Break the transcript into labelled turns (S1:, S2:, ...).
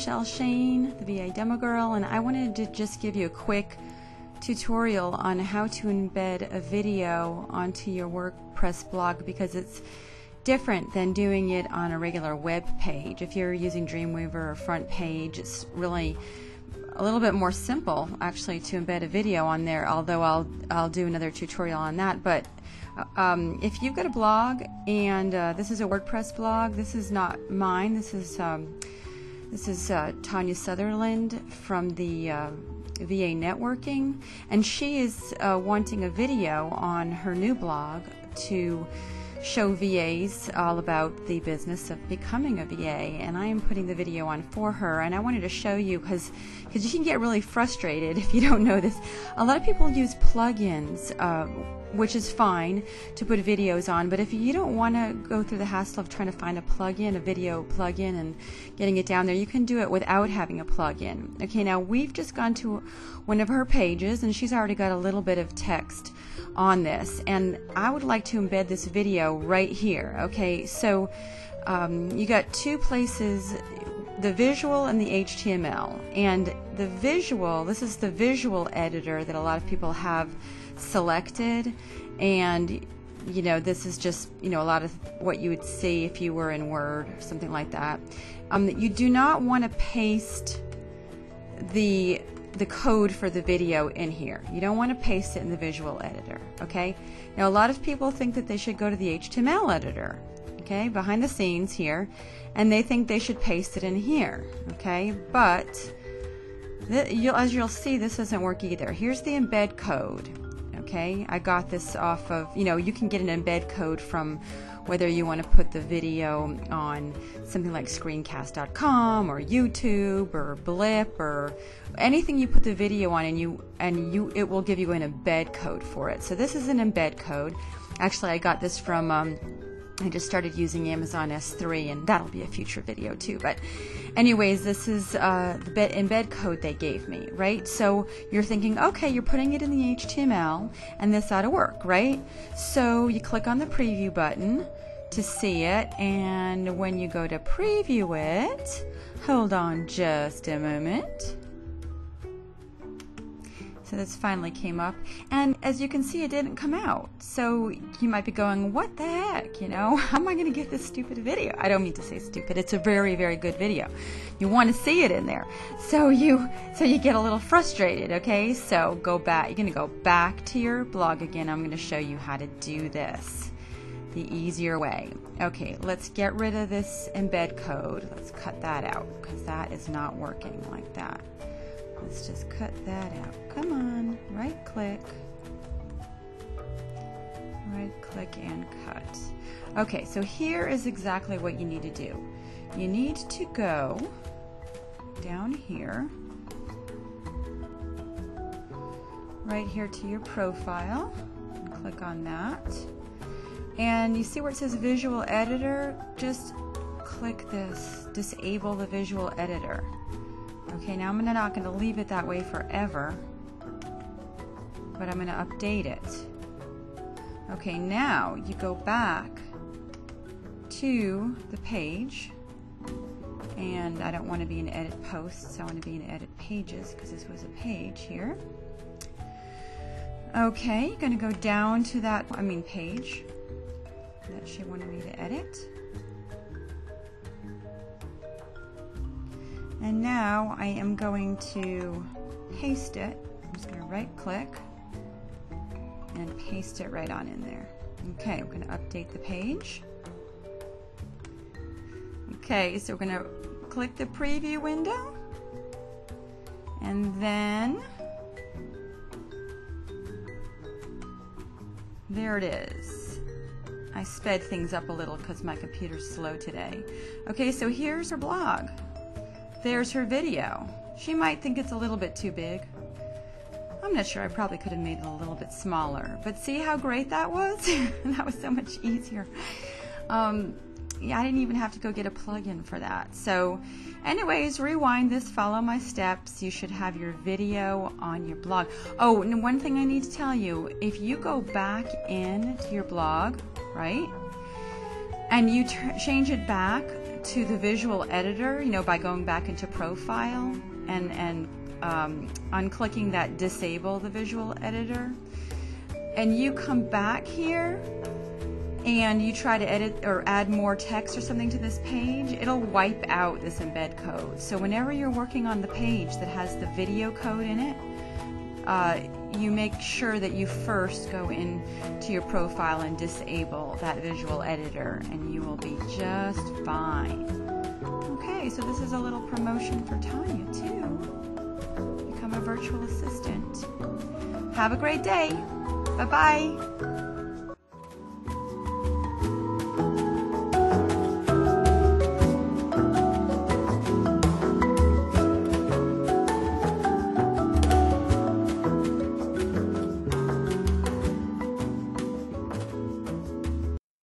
S1: Michelle Shane, the VA Demo Girl, and I wanted to just give you a quick tutorial on how to embed a video onto your WordPress blog, because it's different than doing it on a regular web page. If you're using Dreamweaver or Front Page, it's really a little bit more simple actually to embed a video on there, although I'll do another tutorial on that. But if you've got a blog, and this is a WordPress blog, this is not mine, this is Tanya Sutherland from the VA Networking, and she is wanting a video on her new blog to show VAs all about the business of becoming a VA, and I am putting the video on for her. And I wanted to show you because you can get really frustrated if you don't know this. A lot of people use plugins, which is fine to put videos on, but if you don't want to go through the hassle of trying to find a plugin, a video plugin, and getting it down there, you can do it without having a plugin. Okay, now we've just gone to one of her pages, and she's already got a little bit of text on this, and I would like to embed this video right here. Okay, so you got two places, the visual and the HTML. And the visual, this is the visual editor that a lot of people have selected, and you know, this is just, you know, a lot of what you would see if you were in Word or something like that. You do not want to paste the code for the video in here. You don't want to paste it in the visual editor. Okay, now a lot of people think that they should go to the HTML editor, okay, behind the scenes here, and they think they should paste it in here. Okay, but as you'll see, this doesn't work either. Here's the embed code. Okay, I got this off of, you know, you can get an embed code from whether you want to put the video on something like screencast.com or YouTube or Blip or anything you put the video on, and it will give you an embed code for it. So this is an embed code. Actually, I got this from I just started using Amazon S3, and that'll be a future video too. But anyways, this is the embed code they gave me, right? So you're thinking, okay, you're putting it in the HTML, and this ought to work, right? So you click on the preview button to see it, and when you go to preview it, hold on just a moment. So this finally came up, and as you can see, it didn't come out. So you might be going, what the heck, you know, how am I going to get this stupid video? I don't mean to say stupid, it's a very, very good video. You want to see it in there. So you get a little frustrated, okay? So go back, you're going to go back to your blog again. I'm going to show you how to do this the easier way. Okay, let's get rid of this embed code. Let's cut that out, because that is not working like that. Let's just cut that out. Come on, right click and cut. Okay, so here is exactly what you need to do. You need to go down here, right here to your profile, and click on that. And you see where it says visual editor? Just click this, disable the visual editor. Okay, now I'm not going to leave it that way forever, but I'm going to update it. Okay, now you go back to the page, and I don't want to be in edit posts, I want to be in edit pages, because this was a page here. Okay, you're going to go down to that, page that she wanted me to edit. And now I am going to paste it. I'm just going to right click and paste it right on in there. Okay, we're going to update the page. Okay, so we're going to click the preview window, and then there it is. I sped things up a little because my computer's slow today. Okay, so here's her blog. There's her video. She might think it's a little bit too big. I'm not sure, I probably could have made it a little bit smaller. But see how great that was? That was so much easier. Yeah, I didn't even have to go get a plugin for that. So anyways, rewind this, follow my steps. You should have your video on your blog. Oh, and one thing I need to tell you, if you go back in to your blog, right, and you change it back to the visual editor, by going back into Profile and unclicking that Disable the Visual Editor, and you come back here and you try to edit or add more text or something to this page, it'll wipe out this embed code. So whenever you're working on the page that has the video code in it, you make sure that you first go into your profile and disable that visual editor, and you will be just fine. Okay, so this is a little promotion for Tanya too. Become a virtual assistant. Have a great day. Bye-bye.